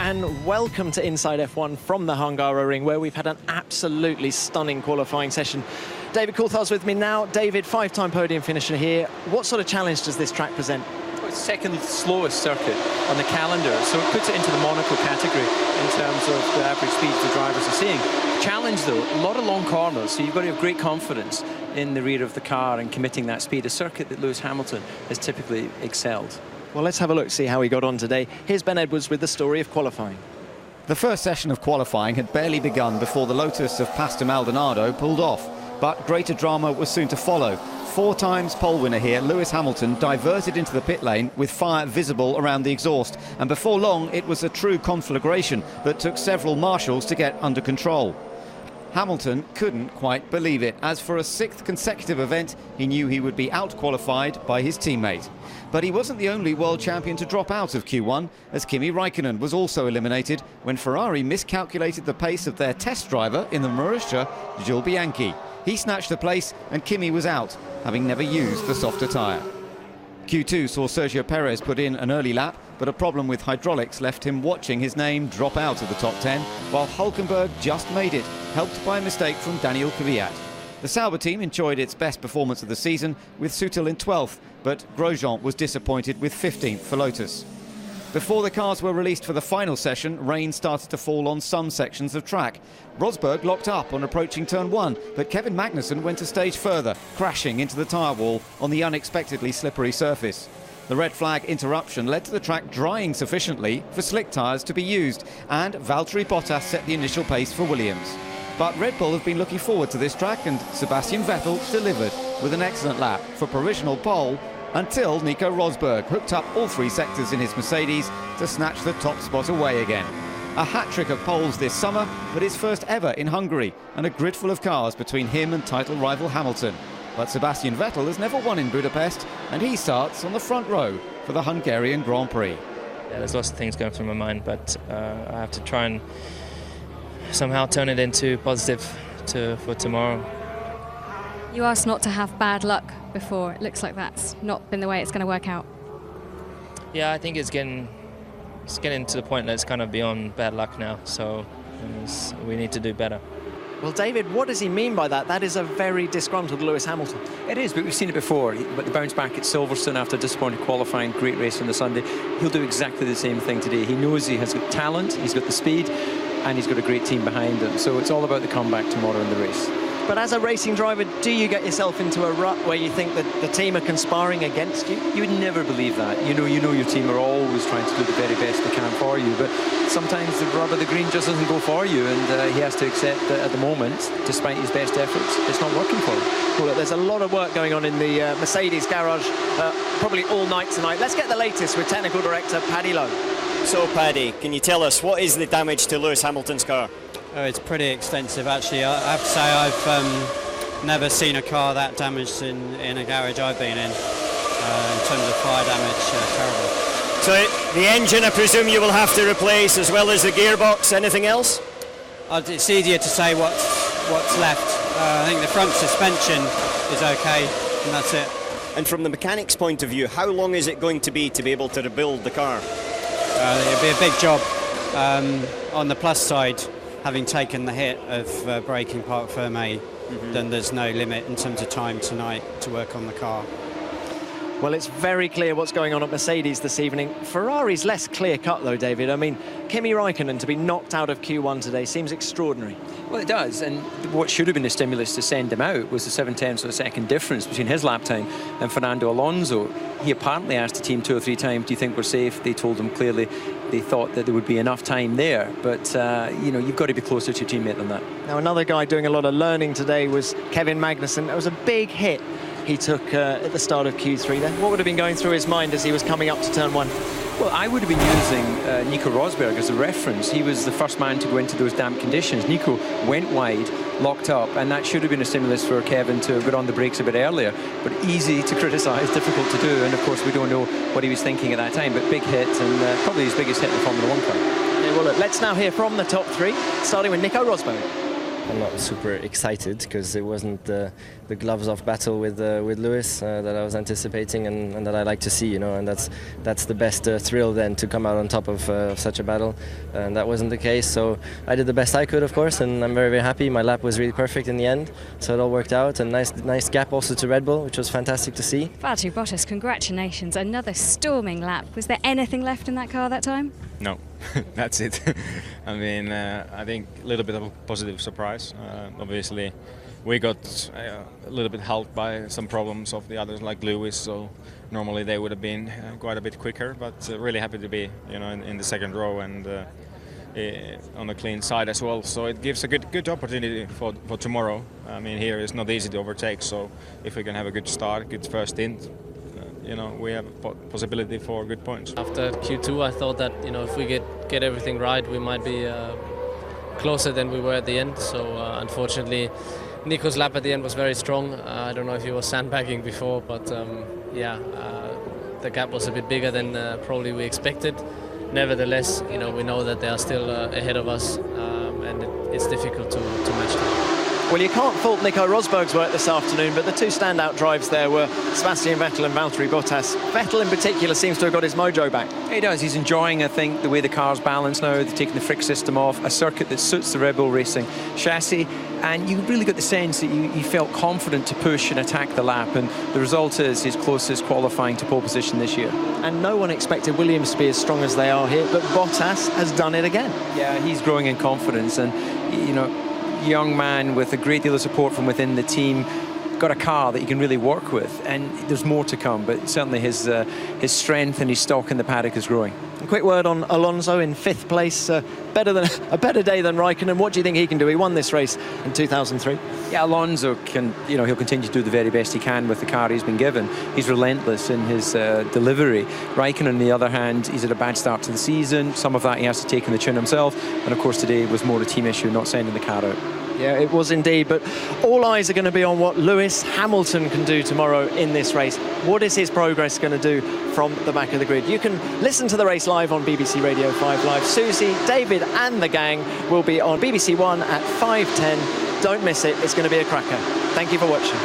and welcome to Inside F1 from the Hungaroring, where we've had an absolutely stunning qualifying session. David Coulthard's with me now. David, five-time podium finisher here. What sort of challenge does this track present? Well, it's second slowest circuit on the calendar, so it puts it into the Monaco category in terms of the average speeds the drivers are seeing. Challenge, though, a lot of long corners, so you've got to have great confidence in the rear of the car and committing that speed, a circuit that Lewis Hamilton has typically excelled. Well, let's have a look, see how he got on today. Here's Ben Edwards with the story of qualifying. The first session of qualifying had barely begun before the Lotus of Pastor Maldonado pulled off, but greater drama was soon to follow. 4 times pole winner here, Lewis Hamilton diverted into the pit lane with fire visible around the exhaust, and before long it was a true conflagration that took several marshals to get under control. Hamilton couldn't quite believe it, as for a 6th consecutive event he knew he would be out-qualified by his teammate. But he wasn't the only world champion to drop out of Q1, as Kimi Raikkonen was also eliminated when Ferrari miscalculated the pace of their test driver in the Marussia, Jules Bianchi. He snatched the place and Kimi was out, having never used the softer tyre. Q2 saw Sergio Perez put in an early lap, but a problem with hydraulics left him watching his name drop out of the top 10, while Hülkenberg just made it, helped by a mistake from Daniel Kvyat. The Sauber team enjoyed its best performance of the season, with Sutil in 12th, but Grosjean was disappointed with 15th for Lotus. Before the cars were released for the final session, rain started to fall on some sections of track. Rosberg locked up on approaching turn 1, but Kevin Magnussen went a stage further, crashing into the tyre wall on the unexpectedly slippery surface. The red flag interruption led to the track drying sufficiently for slick tyres to be used, and Valtteri Bottas set the initial pace for Williams. But Red Bull have been looking forward to this track, and Sebastian Vettel delivered with an excellent lap for provisional pole, until Nico Rosberg hooked up all 3 sectors in his Mercedes to snatch the top spot away again. A hat-trick of poles this summer, but his first ever in Hungary, and a grid full of cars between him and title rival Hamilton. But Sebastian Vettel has never won in Budapest, and he starts on the front row for the Hungarian Grand Prix. Yeah, there's lots of things going through my mind, but I have to try and somehow turn it into positive for tomorrow. You asked not to have bad luck before. It looks like that's not been the way it's going to work out. Yeah, I think it's getting to the point that it's kind of beyond bad luck now, so we need to do better. Well, David, what does he mean by that? That is a very disgruntled Lewis Hamilton. It is, but we've seen it before. But the bounce back at Silverstone after disappointing qualifying, great race on the Sunday. He'll do exactly the same thing today. He knows he has got talent, he's got the speed, and he's got a great team behind him. So it's all about the comeback tomorrow in the race. But as a racing driver, do you get yourself into a rut where you think that the team are conspiring against you? You would never believe that. You know your team are always trying to do the very best they can for you, but sometimes the rub of the green just doesn't go for you, and he has to accept that at the moment, despite his best efforts, it's not working for him. Well, look, there's a lot of work going on in the Mercedes garage, probably all night tonight. Let's get the latest with Technical Director Paddy Lowe. So, Paddy, can you tell us what is the damage to Lewis Hamilton's car? Oh, it's pretty extensive, actually. I have to say I've never seen a car that damaged in a garage I've been in terms of fire damage, terrible. So the engine, I presume you will have to replace, as well as the gearbox. Anything else? It's easier to say what's left. I think the front suspension is okay, and that's it. And from the mechanic's point of view, how long is it going to be able to rebuild the car? It'll be a big job. On the plus side, having taken the hit of breaking Parc Fermé, then there's no limit in terms of time tonight to work on the car. Well, it's very clear what's going on at Mercedes this evening. Ferrari's less clear-cut, though, David. I mean, Kimi Raikkonen to be knocked out of Q1 today seems extraordinary. Well, it does, and what should have been a stimulus to send him out was the 0.7 of a second difference between his lap time and Fernando Alonso. He apparently asked the team 2 or 3 times, do you think we're safe? They told him clearly they thought that there would be enough time there, but you've got to be closer to your teammate than that. Now, another guy doing a lot of learning today was Kevin Magnussen. It was a big hit he took at the start of Q3 then. What would have been going through his mind as he was coming up to turn 1? Well, I would have been using Nico Rosberg as a reference. He was the first man to go into those damp conditions. Nico went wide, locked up, and that should have been a stimulus for Kevin to have got on the brakes a bit earlier. But easy to criticise, difficult to do, and of course we don't know what he was thinking at that time. But big hit, and probably his biggest hit in the Formula 1 car. Okay, well, look, let's now hear from the top 3, starting with Nico Rosberg. I'm not super excited because it wasn't the gloves off battle with Lewis that I was anticipating and that I like to see, you know, and that's the best thrill then, to come out on top of such a battle, and that wasn't the case. So I did the best I could, of course, and I'm very, very happy. My lap was really perfect in the end, so it all worked out, and nice gap also to Red Bull, which was fantastic to see. Valtteri Bottas, congratulations, another storming lap. Was there anything left in that car that time? No, that's it. I mean, I think a little bit of a positive surprise. Obviously, we got a little bit helped by some problems of the others, like Lewis. So normally they would have been quite a bit quicker. But really happy to be, you know, in the second row and on the clean side as well. So it gives a good opportunity for tomorrow. I mean, here it's not easy to overtake. So if we can have a good start, good first stint, you know, we have a possibility for good points. After Q2, I thought that, you know, if we get everything right, we might be closer than we were at the end. So unfortunately, Nico's lap at the end was very strong. I don't know if he was sandbagging before, but the gap was a bit bigger than probably we expected. Nevertheless, you know, we know that they are still ahead of us, and it's difficult to match them. Well, you can't fault Nico Rosberg's work this afternoon, but the two standout drives there were Sebastian Vettel and Valtteri Bottas. Vettel in particular seems to have got his mojo back. He does. He's enjoying, I think, the way the car's balanced now. They're taking the frick system off, a circuit that suits the Red Bull Racing chassis, and you really got the sense that he felt confident to push and attack the lap, and the result is his closest qualifying to pole position this year. And no one expected Williams to be as strong as they are here, but Bottas has done it again. Yeah, he's growing in confidence, and, you know, young man with a great deal of support from within the team, got a car that he can really work with, and there's more to come, but certainly his strength and his stock in the paddock is growing. A quick word on Alonso in 5th place, a better day than Raikkonen. What do you think he can do? He won this race in 2003. Yeah, Alonso can, you know, he'll continue to do the very best he can with the car he's been given. He's relentless in his delivery. Raikkonen, on the other hand, he's had a bad start to the season. Some of that he has to take in the chin himself, and of course today was more a team issue, not sending the car out. Yeah, it was indeed, but all eyes are going to be on what Lewis Hamilton can do tomorrow in this race. What is his progress going to do from the back of the grid? You can listen to the race live on BBC Radio 5 Live. Susie, David and the gang will be on BBC One at 5:10. Don't miss it, it's going to be a cracker. Thank you for watching.